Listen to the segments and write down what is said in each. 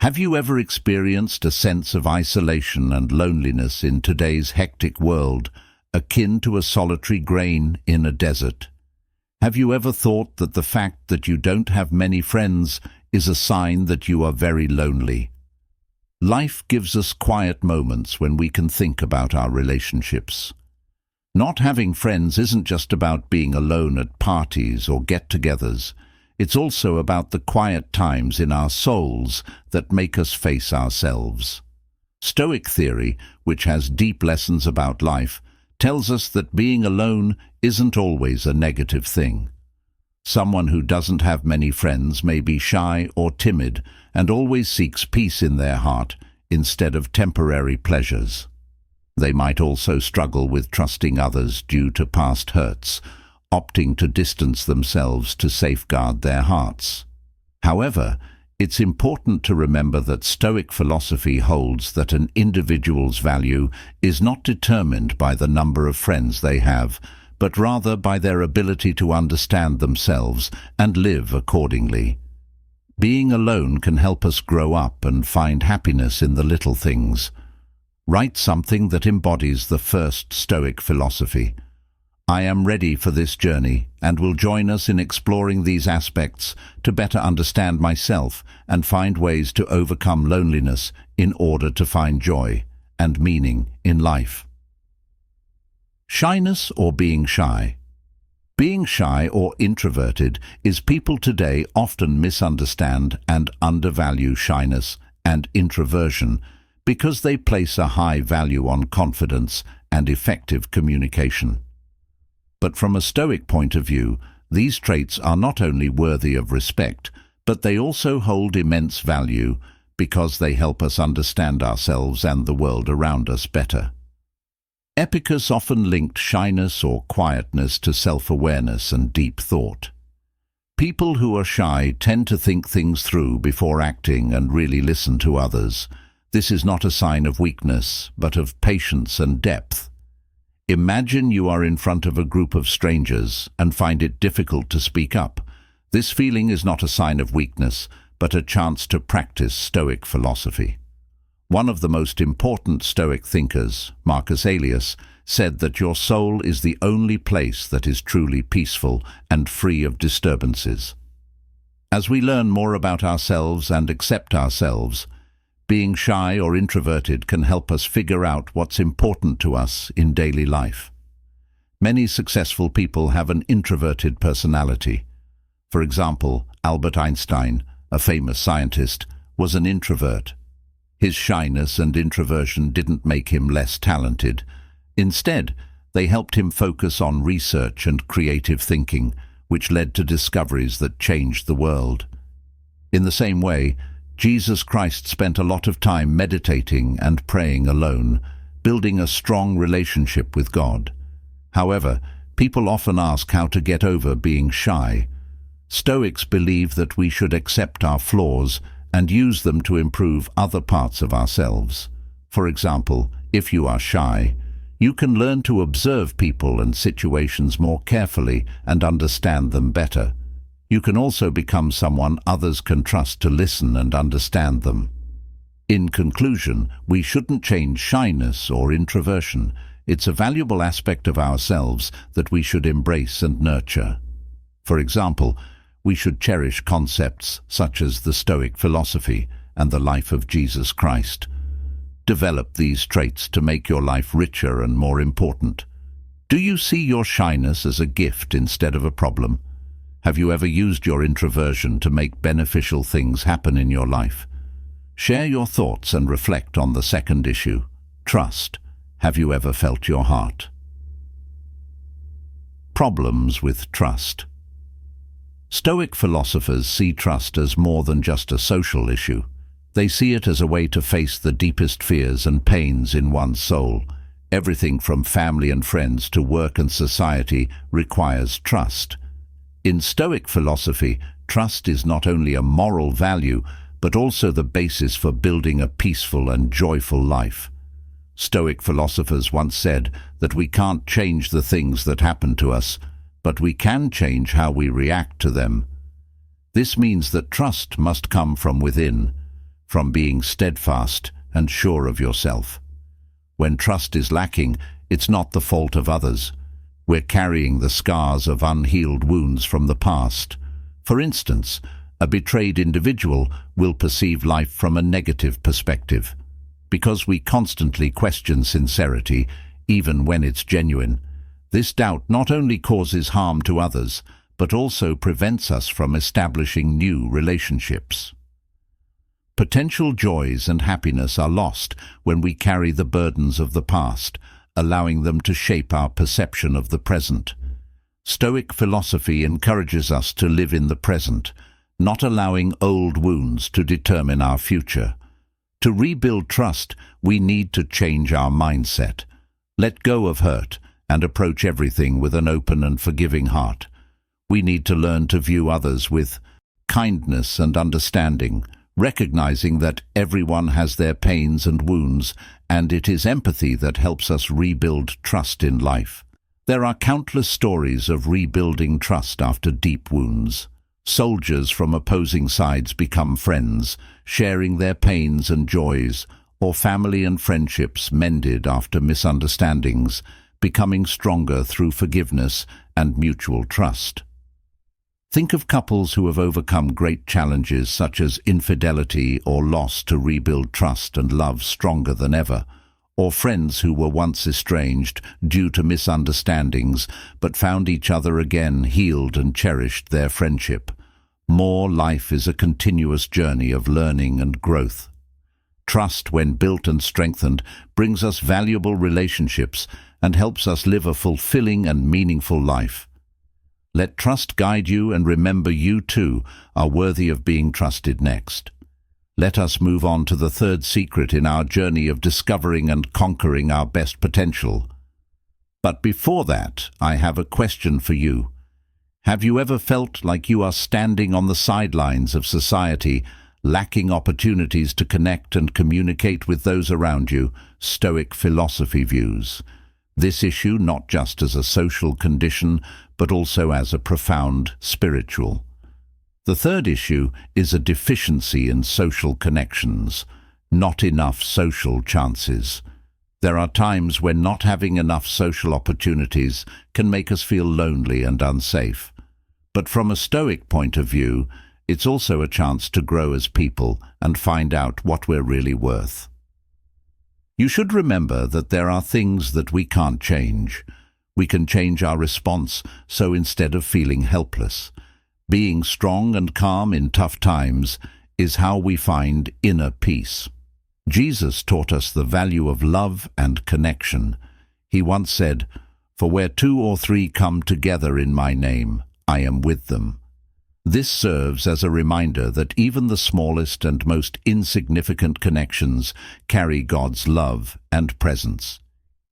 Have you ever experienced a sense of isolation and loneliness in today's hectic world, akin to a solitary grain in a desert? Have you ever thought that the fact that you don't have many friends is a sign that you are very lonely? Life gives us quiet moments when we can think about our relationships. Not having friends isn't just about being alone at parties or get-togethers. It's also about the quiet times in our souls that make us face ourselves. Stoic theory, which has deep lessons about life, tells us that being alone isn't always a negative thing. Someone who doesn't have many friends may be shy or timid and always seeks peace in their heart instead of temporary pleasures. They might also struggle with trusting others due to past hurts, opting to distance themselves to safeguard their hearts. However, it's important to remember that Stoic philosophy holds that an individual's value is not determined by the number of friends they have, but rather by their ability to understand themselves and live accordingly. Being alone can help us grow up and find happiness in the little things. Write something that embodies the first Stoic philosophy. I am ready for this journey and will join us in exploring these aspects to better understand myself and find ways to overcome loneliness in order to find joy and meaning in life. Shyness or being shy. Being shy or introverted is people today often misunderstand and undervalue shyness and introversion because they place a high value on confidence and effective communication. But from a Stoic point of view, these traits are not only worthy of respect, but they also hold immense value because they help us understand ourselves and the world around us better. Epicurus often linked shyness or quietness to self-awareness and deep thought. People who are shy tend to think things through before acting and really listen to others. This is not a sign of weakness, but of patience and depth. Imagine you are in front of a group of strangers and find it difficult to speak up. This feeling is not a sign of weakness, but a chance to practice Stoic philosophy. One of the most important Stoic thinkers, Marcus Aurelius, said that your soul is the only place that is truly peaceful and free of disturbances. As we learn more about ourselves and accept ourselves, being shy or introverted can help us figure out what's important to us in daily life. Many successful people have an introverted personality. For example, Albert Einstein, a famous scientist, was an introvert. His shyness and introversion didn't make him less talented. Instead, they helped him focus on research and creative thinking, which led to discoveries that changed the world. In the same way, Jesus Christ spent a lot of time meditating and praying alone, building a strong relationship with God. However, people often ask how to get over being shy. Stoics believe that we should accept our flaws and use them to improve other parts of ourselves. For example, if you are shy, you can learn to observe people and situations more carefully and understand them better. You can also become someone others can trust to listen and understand them. In conclusion, we shouldn't change shyness or introversion. It's a valuable aspect of ourselves that we should embrace and nurture. For example, we should cherish concepts such as the Stoic philosophy and the life of Jesus Christ. Develop these traits to make your life richer and more important. Do you see your shyness as a gift instead of a problem? Have you ever used your introversion to make beneficial things happen in your life? Share your thoughts and reflect on the second issue. Trust. Have you ever felt your heart? Problems with trust. Stoic philosophers see trust as more than just a social issue. They see it as a way to face the deepest fears and pains in one's soul. Everything from family and friends to work and society requires trust. In Stoic philosophy, trust is not only a moral value, but also the basis for building a peaceful and joyful life. Stoic philosophers once said that we can't change the things that happen to us, but we can change how we react to them. This means that trust must come from within. from being steadfast and sure of yourself. When trust is lacking, it's not the fault of others. We're carrying the scars of unhealed wounds from the past. For instance, a betrayed individual will perceive life from a negative perspective. Because we constantly question sincerity, even when it's genuine, this doubt not only causes harm to others, but also prevents us from establishing new relationships. Potential joys and happiness are lost when we carry the burdens of the past, allowing them to shape our perception of the present. Stoic philosophy encourages us to live in the present, not allowing old wounds to determine our future. To rebuild trust, we need to change our mindset, let go of hurt, and approach everything with an open and forgiving heart. We need to learn to view others with kindness and understanding, recognizing that everyone has their pains and wounds, and it is empathy that helps us rebuild trust in life. There are countless stories of rebuilding trust after deep wounds. Soldiers from opposing sides become friends, sharing their pains and joys, or family and friendships mended after misunderstandings, becoming stronger through forgiveness and mutual trust. Think of couples who have overcome great challenges such as infidelity or loss to rebuild trust and love stronger than ever, or friends who were once estranged due to misunderstandings but found each other again, healed and cherished their friendship. More life is a continuous journey of learning and growth. Trust, when built and strengthened, brings us valuable relationships and helps us live a fulfilling and meaningful life. Let trust guide you, and remember, you too are worthy of being trusted next. Let us move on to the third secret in our journey of discovering and conquering our best potential. But before that, I have a question for you. Have you ever felt like you are standing on the sidelines of society, lacking opportunities to connect and communicate with those around you? Stoic philosophy views this issue not just as a social condition, but also as a profound spiritual. The third issue is a deficiency in social connections, not enough social chances. There are times when not having enough social opportunities can make us feel lonely and unsafe. But from a Stoic point of view, it's also a chance to grow as people and find out what we're really worth. You should remember that there are things that we can't change. We can change our response, so instead of feeling helpless, being strong and calm in tough times is how we find inner peace. Jesus taught us the value of love and connection. He once said, "For where 2 or 3 come together in my name, I am with them." This serves as a reminder that even the smallest and most insignificant connections carry God's love and presence.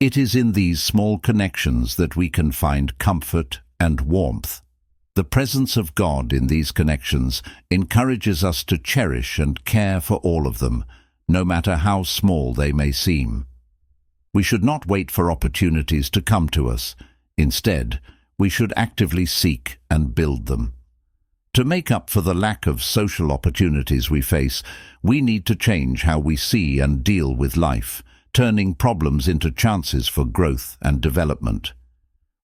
It is in these small connections that we can find comfort and warmth. The presence of God in these connections encourages us to cherish and care for all of them, no matter how small they may seem. We should not wait for opportunities to come to us. Instead, we should actively seek and build them. To make up for the lack of social opportunities we face, we need to change how we see and deal with life, turning problems into chances for growth and development.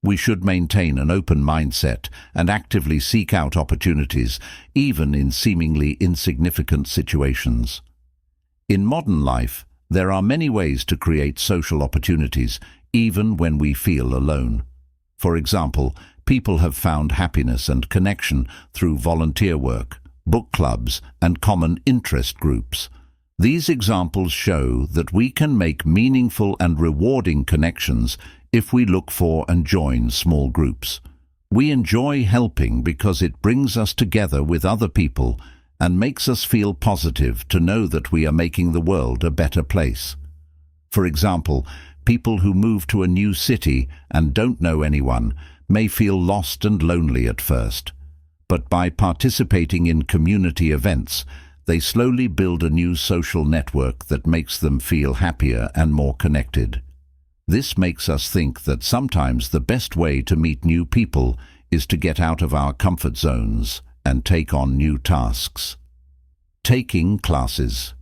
We should maintain an open mindset and actively seek out opportunities, even in seemingly insignificant situations. In modern life, there are many ways to create social opportunities, even when we feel alone. For example, people have found happiness and connection through volunteer work, book clubs, and common interest groups. These examples show that we can make meaningful and rewarding connections if we look for and join small groups. We enjoy helping because it brings us together with other people and makes us feel positive to know that we are making the world a better place. For example, people who move to a new city and don't know anyone may feel lost and lonely at first, but by participating in community events, they slowly build a new social network that makes them feel happier and more connected. This makes us think that sometimes the best way to meet new people is to get out of our comfort zones and take on new tasks. Taking classes.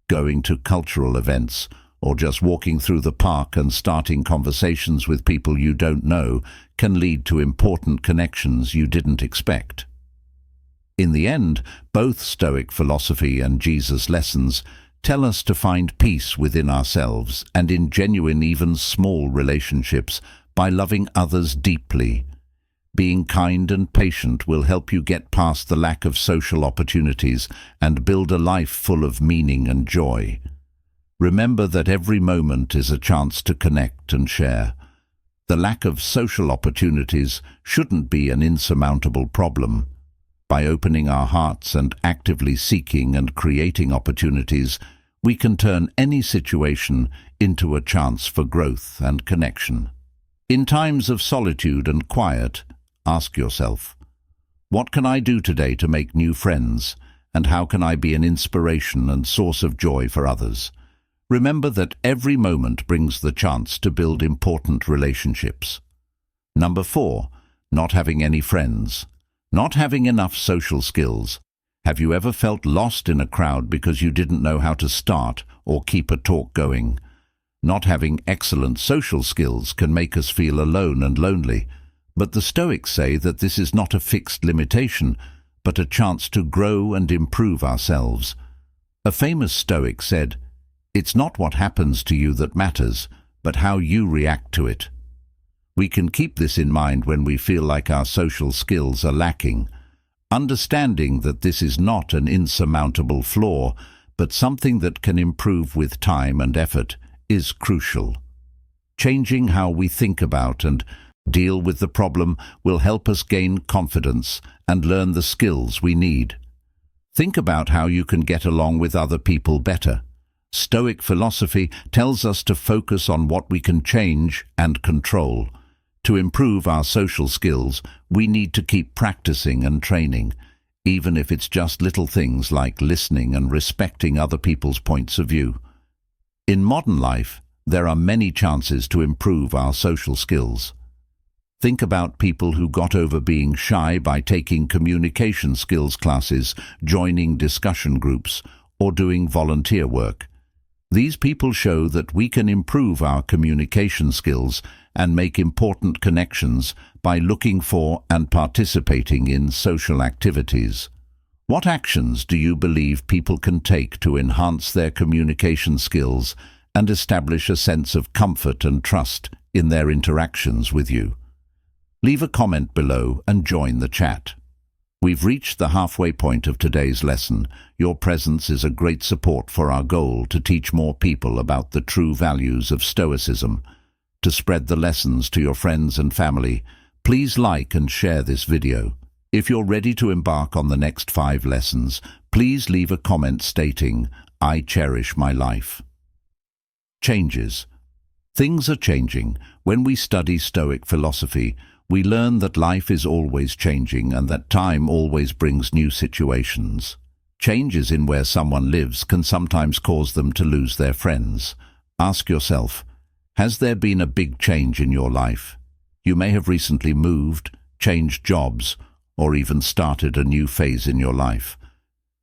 going to cultural events, or just walking through the park and starting conversations with people you don't know can lead to important connections you didn't expect. In the end, both Stoic philosophy and Jesus' lessons tell us to find peace within ourselves and in genuine, even small relationships by loving others deeply. Being kind and patient will help you get past the lack of social opportunities and build a life full of meaning and joy. Remember that every moment is a chance to connect and share. The lack of social opportunities shouldn't be an insurmountable problem. By opening our hearts and actively seeking and creating opportunities, we can turn any situation into a chance for growth and connection. In times of solitude and quiet, ask yourself, what can I do today to make new friends, and how can I be an inspiration and source of joy for others? Remember that every moment brings the chance to build important relationships. Number 4, not having any friends. Not having enough social skills. Have you ever felt lost in a crowd because you didn't know how to start or keep a talk going? Not having excellent social skills can make us feel alone and lonely, but the Stoics say that this is not a fixed limitation, but a chance to grow and improve ourselves. A famous Stoic said, "It's not what happens to you that matters, but how you react to it." We can keep this in mind when we feel like our social skills are lacking. Understanding that this is not an insurmountable flaw, but something that can improve with time and effort, is crucial. Changing how we think about and deal with the problem will help us gain confidence and learn the skills we need. Think about how you can get along with other people better. Stoic philosophy tells us to focus on what we can change and control. To improve our social skills, we need to keep practicing and training, even if it's just little things like listening and respecting other people's points of view. In modern life, there are many chances to improve our social skills. Think about people who got over being shy by taking communication skills classes, joining discussion groups, or doing volunteer work. These people show that we can improve our communication skills and make important connections by looking for and participating in social activities. What actions do you believe people can take to enhance their communication skills and establish a sense of comfort and trust in their interactions with you? Leave a comment below and join the chat. We've reached the halfway point of today's lesson. Your presence is a great support for our goal to teach more people about the true values of Stoicism. To spread the lessons to your friends and family, please like and share this video. If you're ready to embark on the next 5 lessons, please leave a comment stating, "I cherish my life." Changes. Things are changing. When we study Stoic philosophy, we learn that life is always changing and that time always brings new situations. Changes in where someone lives can sometimes cause them to lose their friends. Ask yourself, has there been a big change in your life? You may have recently moved, changed jobs, or even started a new phase in your life.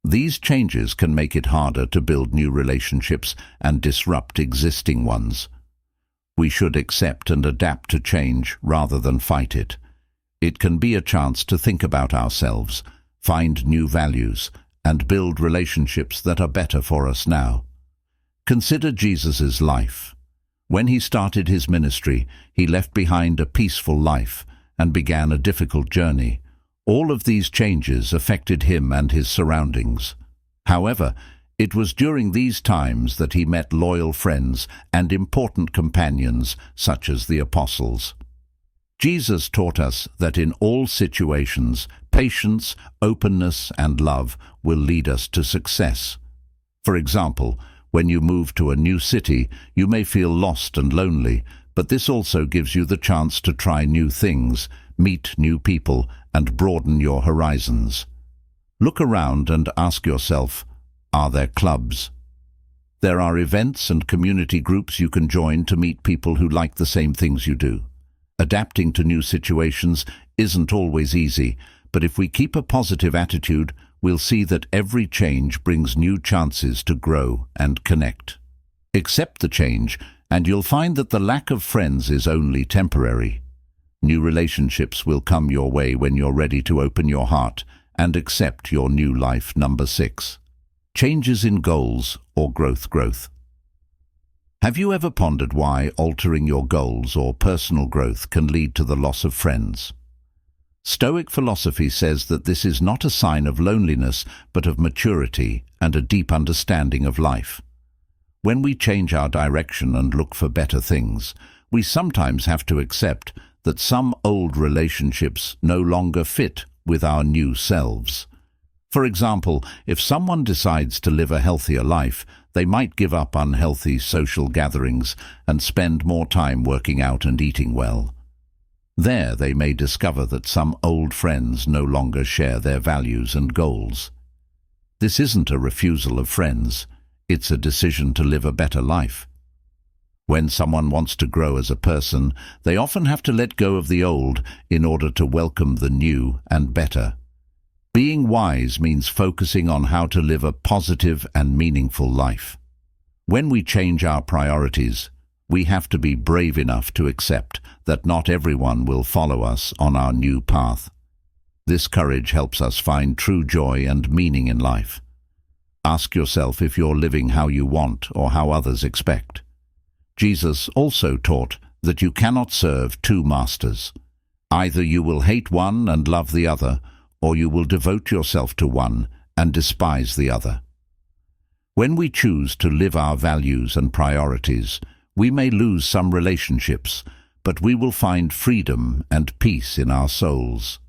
These changes can make it harder to build new relationships and disrupt existing ones. We should accept and adapt to change rather than fight it. It can be a chance to think about ourselves, find new values, and build relationships that are better for us now. Consider Jesus' life. When he started his ministry, he left behind a peaceful life and began a difficult journey. All of these changes affected him and his surroundings. However, it was during these times that he met loyal friends and important companions such as the apostles. Jesus taught us that in all situations, patience, openness, and love will lead us to success. For example, when you move to a new city, you may feel lost and lonely, but this also gives you the chance to try new things, meet new people, and broaden your horizons. Look around and ask yourself, are there clubs? There are events and community groups you can join to meet people who like the same things you do. Adapting to new situations isn't always easy, but if we keep a positive attitude, we'll see that every change brings new chances to grow and connect. Accept the change, and you'll find that the lack of friends is only temporary. New relationships will come your way when you're ready to open your heart and accept your new life. Number 6. Changes in goals or growth. Have you ever pondered why altering your goals or personal growth can lead to the loss of friends? Stoic philosophy says that this is not a sign of loneliness, but of maturity and a deep understanding of life. When we change our direction and look for better things, we sometimes have to accept that some old relationships no longer fit with our new selves. For example, if someone decides to live a healthier life, they might give up unhealthy social gatherings and spend more time working out and eating well. There they may discover that some old friends no longer share their values and goals. This isn't a refusal of friends, it's a decision to live a better life. When someone wants to grow as a person, they often have to let go of the old in order to welcome the new and better. Being wise means focusing on how to live a positive and meaningful life. When we change our priorities, we have to be brave enough to accept that not everyone will follow us on our new path. This courage helps us find true joy and meaning in life. Ask yourself if you're living how you want or how others expect. Jesus also taught that you cannot serve two masters. Either you will hate one and love the other, or you will devote yourself to one and despise the other. When we choose to live our values and priorities, we may lose some relationships, but we will find freedom and peace in our souls.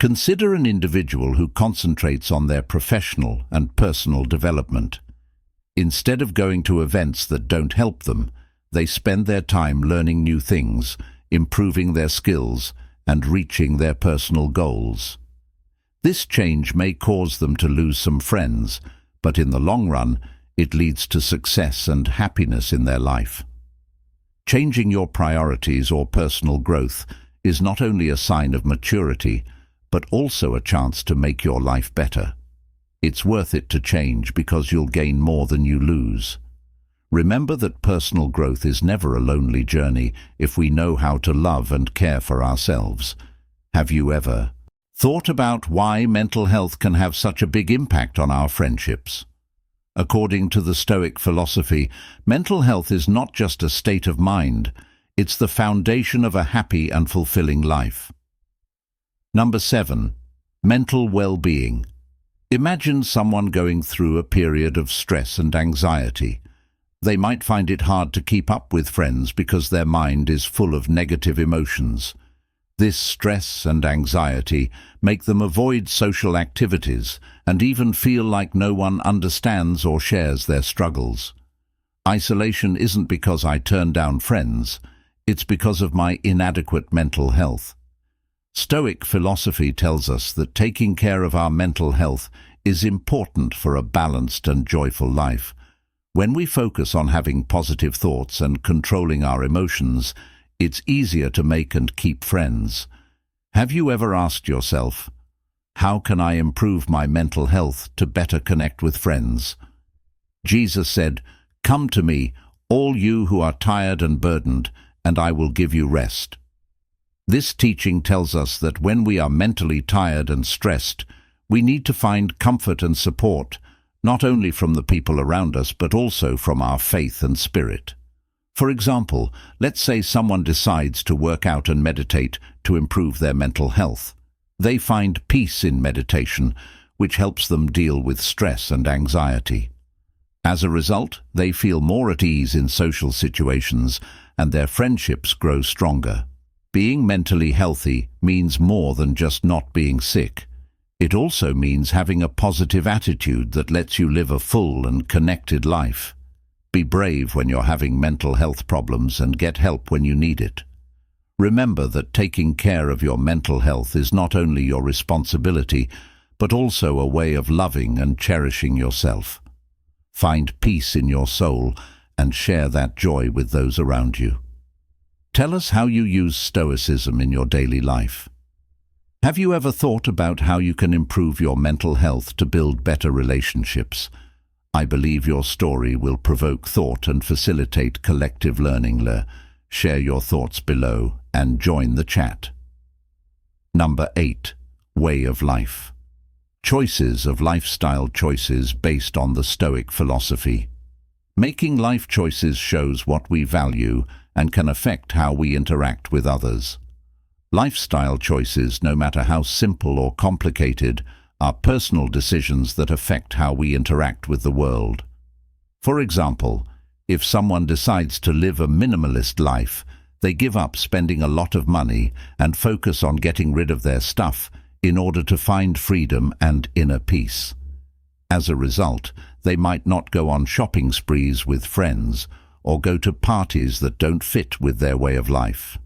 Consider an individual who concentrates on their professional and personal development. Instead of going to events that don't help them, they spend their time learning new things, improving their skills, and reaching their personal goals. This change may cause them to lose some friends, but in the long run, it leads to success and happiness in their life. Changing your priorities or personal growth is not only a sign of maturity, but also a chance to make your life better. It's worth it to change because you'll gain more than you lose. Remember that personal growth is never a lonely journey if we know how to love and care for ourselves. Have you ever thought about why mental health can have such a big impact on our friendships? According to the Stoic philosophy, mental health is not just a state of mind, it's the foundation of a happy and fulfilling life. Number 7. Mental well-being. Imagine someone going through a period of stress and anxiety. They might find it hard to keep up with friends because their mind is full of negative emotions. This stress and anxiety make them avoid social activities and even feel like no one understands or shares their struggles. Isolation isn't because I turn down friends, it's because of my inadequate mental health. Stoic philosophy tells us that taking care of our mental health is important for a balanced and joyful life. When we focus on having positive thoughts and controlling our emotions, it's easier to make and keep friends. Have you ever asked yourself, how can I improve my mental health to better connect with friends? Jesus said, "Come to me, all you who are tired and burdened, and I will give you rest." This teaching tells us that when we are mentally tired and stressed, we need to find comfort and support, not only from the people around us, but also from our faith and spirit. For example, let's say someone decides to work out and meditate to improve their mental health. They find peace in meditation, which helps them deal with stress and anxiety. As a result, they feel more at ease in social situations, and their friendships grow stronger. Being mentally healthy means more than just not being sick. It also means having a positive attitude that lets you live a full and connected life. Be brave when you're having mental health problems and get help when you need it. Remember that taking care of your mental health is not only your responsibility, but also a way of loving and cherishing yourself. Find peace in your soul and share that joy with those around you. Tell us how you use Stoicism in your daily life. Have you ever thought about how you can improve your mental health to build better relationships? I believe your story will provoke thought and facilitate collective learning. Share your thoughts below and join the chat. Number 8. Way of life. Choices of lifestyle choices based on the Stoic philosophy. Making life choices shows what we value and can affect how we interact with others. Lifestyle choices, no matter how simple or complicated, are personal decisions that affect how we interact with the world. For example, if someone decides to live a minimalist life, they give up spending a lot of money and focus on getting rid of their stuff in order to find freedom and inner peace. As a result, they might not go on shopping sprees with friends or go to parties that don't fit with their way of life.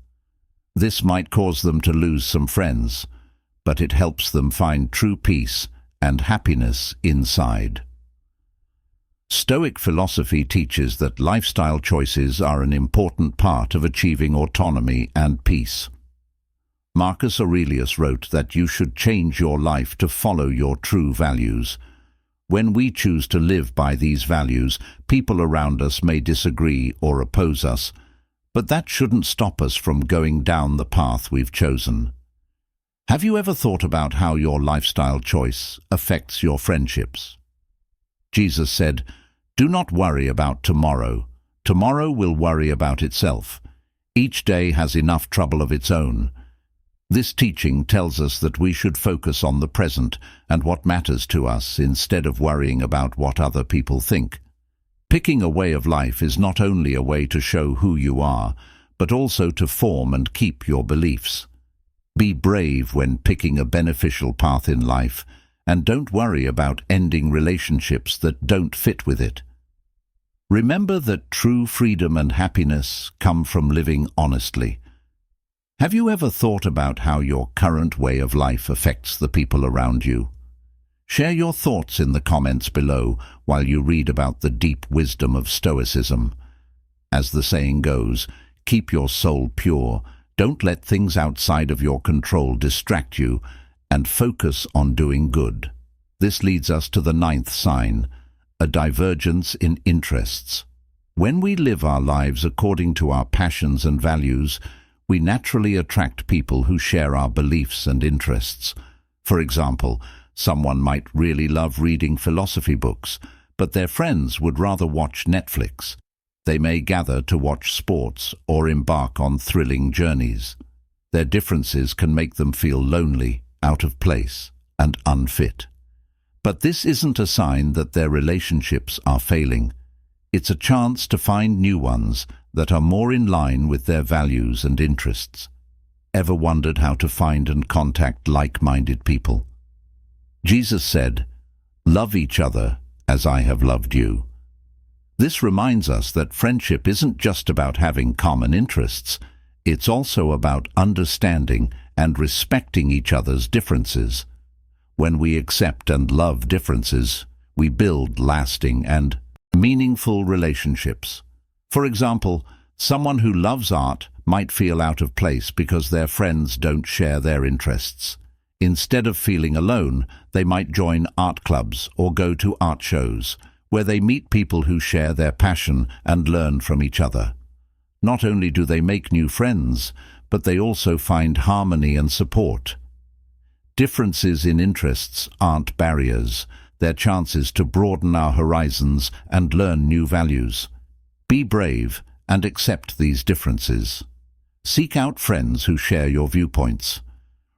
This might cause them to lose some friends, but it helps them find true peace and happiness inside. Stoic philosophy teaches that lifestyle choices are an important part of achieving autonomy and peace. Marcus Aurelius wrote that you should change your life to follow your true values. When we choose to live by these values, people around us may disagree or oppose us, but that shouldn't stop us from going down the path we've chosen. Have you ever thought about how your lifestyle choice affects your friendships? Jesus said, "Do not worry about tomorrow. Tomorrow will worry about itself. Each day has enough trouble of its own." This teaching tells us that we should focus on the present and what matters to us instead of worrying about what other people think. Picking a way of life is not only a way to show who you are, but also to form and keep your beliefs. Be brave when picking a beneficial path in life, and don't worry about ending relationships that don't fit with it. Remember that true freedom and happiness come from living honestly. Have you ever thought about how your current way of life affects the people around you? Share your thoughts in the comments below while you read about the deep wisdom of Stoicism. As the saying goes, keep your soul pure, don't let things outside of your control distract you, and focus on doing good. This leads us to the 9th sign, a divergence in interests. When we live our lives according to our passions and values, we naturally attract people who share our beliefs and interests. For example, someone might really love reading philosophy books, but their friends would rather watch Netflix. They may gather to watch sports or embark on thrilling journeys. Their differences can make them feel lonely, out of place, and unfit. But this isn't a sign that their relationships are failing. It's a chance to find new ones that are more in line with their values and interests. Ever wondered how to find and contact like-minded people? Jesus said, "Love each other as I have loved you." This reminds us that friendship isn't just about having common interests, it's also about understanding and respecting each other's differences. When we accept and love differences, we build lasting and meaningful relationships. For example, someone who loves art might feel out of place because their friends don't share their interests. Instead of feeling alone, they might join art clubs or go to art shows, where they meet people who share their passion and learn from each other. Not only do they make new friends, but they also find harmony and support. Differences in interests aren't barriers, they're chances to broaden our horizons and learn new values. Be brave and accept these differences. Seek out friends who share your viewpoints.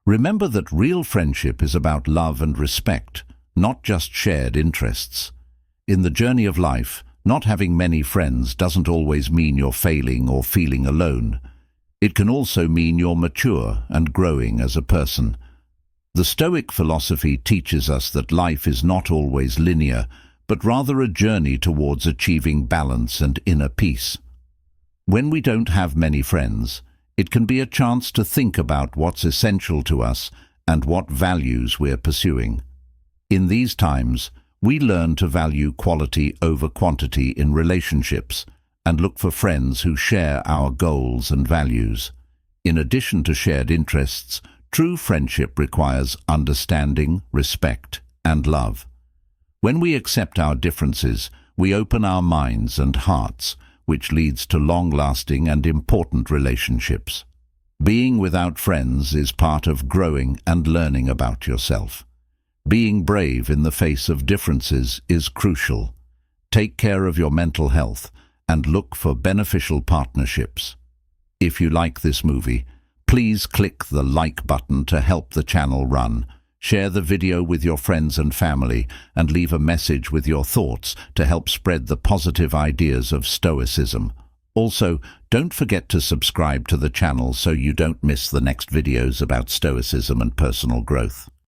Remember that real friendship is about love and respect, not just shared interests. In the journey of life, not having many friends doesn't always mean you're failing or feeling alone. It can also mean you're mature and growing as a person. The Stoic philosophy teaches us that life is not always linear, but rather a journey towards achieving balance and inner peace. When we don't have many friends, it can be a chance to think about what's essential to us and what values we're pursuing. In these times, we learn to value quality over quantity in relationships and look for friends who share our goals and values. In addition to shared interests, True friendship requires understanding, respect, and love. When we accept our differences, we open our minds and hearts, which leads to long-lasting and important relationships. Being without friends is part of growing and learning about yourself. Being brave in the face of differences is crucial. Take care of your mental health and look for beneficial partnerships. If you like this movie, please click the like button to help the channel run. Share the video with your friends and family and leave a message with your thoughts to help spread the positive ideas of Stoicism. Also, don't forget to subscribe to the channel so you don't miss the next videos about Stoicism and personal growth.